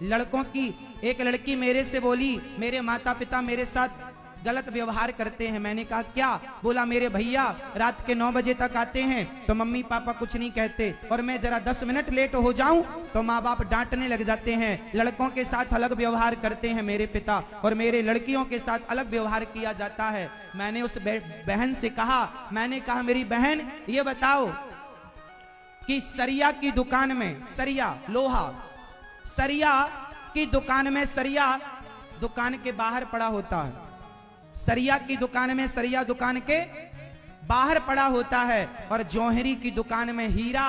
लड़कों की एक लड़की मेरे से बोली, मेरे माता पिता मेरे साथ गलत व्यवहार करते हैं। मैंने कहा क्या? बोला मेरे भैया रात के 9 बजे तक आते हैं तो मम्मी पापा कुछ नहीं कहते, और मैं जरा 10 मिनट लेट हो जाऊं तो माँ बाप डांटने लग जाते हैं। लड़कों के साथ अलग व्यवहार करते हैं मेरे पिता, और मेरे लड़कियों के साथ अलग व्यवहार किया जाता है। मैंने उस बहन से कहा, मैंने कहा मेरी बहन ये बताओ कि सरिया की दुकान में, सरिया लोहा, सरिया की दुकान में सरिया दुकान के बाहर पड़ा होता है। सरिया की दुकान में सरिया दुकान के बाहर पड़ा होता है, और जौहरी की दुकान में हीरा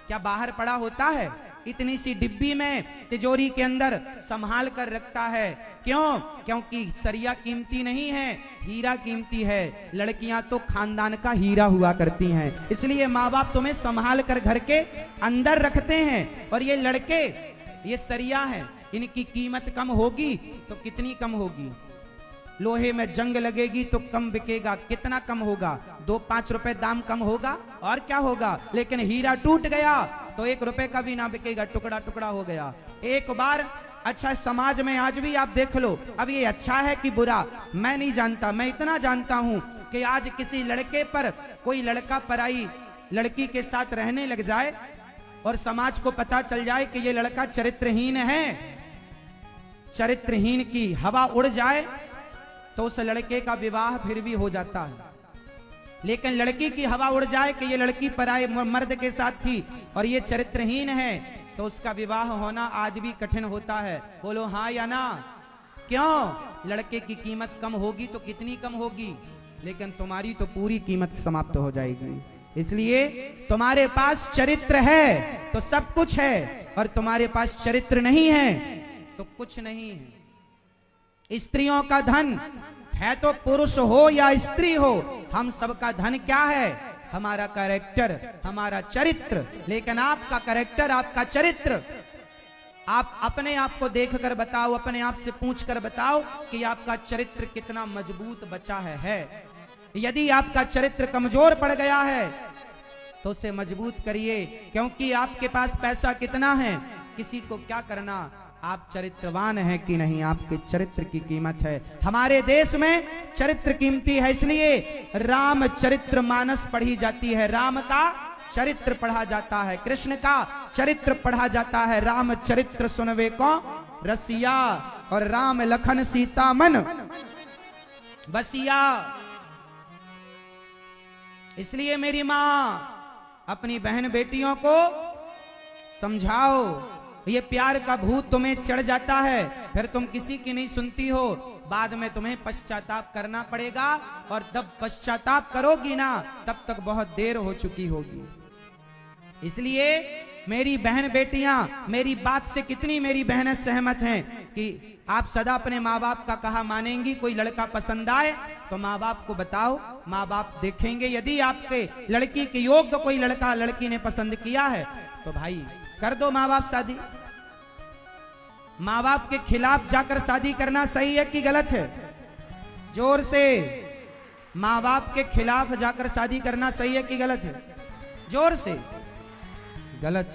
क्या बाहर पड़ा होता है? इतनी सी डिब्बी में तिजोरी के अंदर संभाल कर रखता है। क्यों? क्योंकि सरिया कीमती नहीं है, हीरा कीमती है। लड़कियां तो खानदान का हीरा हुआ करती हैं, इसलिए माँ बाप तुम्हें संभाल कर घर के अंदर रखते हैं। और ये लड़के, ये सरिया है, इनकी कीमत कम होगी तो कितनी कम होगी? लोहे में जंग लगेगी तो कम बिकेगा। कितना कम होगा? 2-5 रुपए दाम कम होगा, और क्या होगा? लेकिन हीरा टूट गया तो 1 रुपए का भी ना बिकेगा, टुकड़ा टुकड़ा हो गया। एक बार अच्छा समाज में आज भी आप देख लो, अब ये अच्छा है कि बुरा मैं नहीं जानता, मैं इतना जानता हूं कि आज किसी लड़के पर कोई लड़का पराई लड़की के साथ रहने लग जाए और समाज को पता चल जाए कि ये लड़का चरित्रहीन है, चरित्रहीन की हवा उड़ जाए तो उस लड़के का विवाह फिर भी हो जाता है। लेकिन लड़की की हवा उड़ जाए कि ये लड़की पराये मर्द के साथ थी और ये चरित्रहीन है, तो उसका विवाह होना आज भी कठिन होता है। बोलो हाँ या ना? क्यों? लड़के की कीमत कम होगी तो कितनी कम होगी, लेकिन तुम्हारी तो पूरी कीमत समाप्त हो जाएगी। इसलिए तुम्हारे पास चरित्र है तो सब कुछ है, और तुम्हारे पास चरित्र नहीं है तो कुछ नहीं है। स्त्रियों का धन है तो पुरुष हो या स्त्री हो, हम सबका धन क्या है? हमारा कैरेक्टर, हमारा चरित्र। लेकिन आपका कैरेक्टर, आपका चरित्र, आप अपने आप को देखकर बताओ, अपने आप से पूछकर बताओ कि आपका चरित्र कितना मजबूत बचा है। यदि आपका चरित्र कमजोर पड़ गया है तो उसे मजबूत करिए, क्योंकि आपके पास पैसा कितना है, किसी को क्या करना, आप चरित्रवान हैं कि नहीं, आपके चरित्र की कीमत है। हमारे देश में चरित्र कीमती है, इसलिए राम चरित्र मानस पढ़ी जाती है, राम का चरित्र पढ़ा जाता है, कृष्ण का चरित्र पढ़ा जाता है। राम चरित्र सुनवे को रसिया, और राम लखन सीता मन बसिया। इसलिए मेरी मां अपनी बहन बेटियों को समझाओ, ये प्यार का भूत तुम्हें चढ़ जाता है, फिर तुम किसी की नहीं सुनती हो, बाद में तुम्हें पश्चाताप करना पड़ेगा, और जब पश्चाताप करोगी ना तब तक बहुत देर हो चुकी होगी। इसलिए मेरी बहन बेटियां, मेरी बात से कितनी मेरी बहनें सहमत हैं कि आप सदा अपने माँ बाप का कहा मानेंगी। कोई लड़का पसंद आए तो माँ बाप को बताओ, माँ बाप देखेंगे। यदि आपके लड़की के योग्य कोई लड़का लड़की ने पसंद किया है तो भाई कर दो माँ बाप शादी। माँ बाप के खिलाफ जाकर शादी करना सही है कि गलत है? जोर से, माँ बाप के खिलाफ जाकर शादी करना सही है कि गलत है? जोर से। गलत।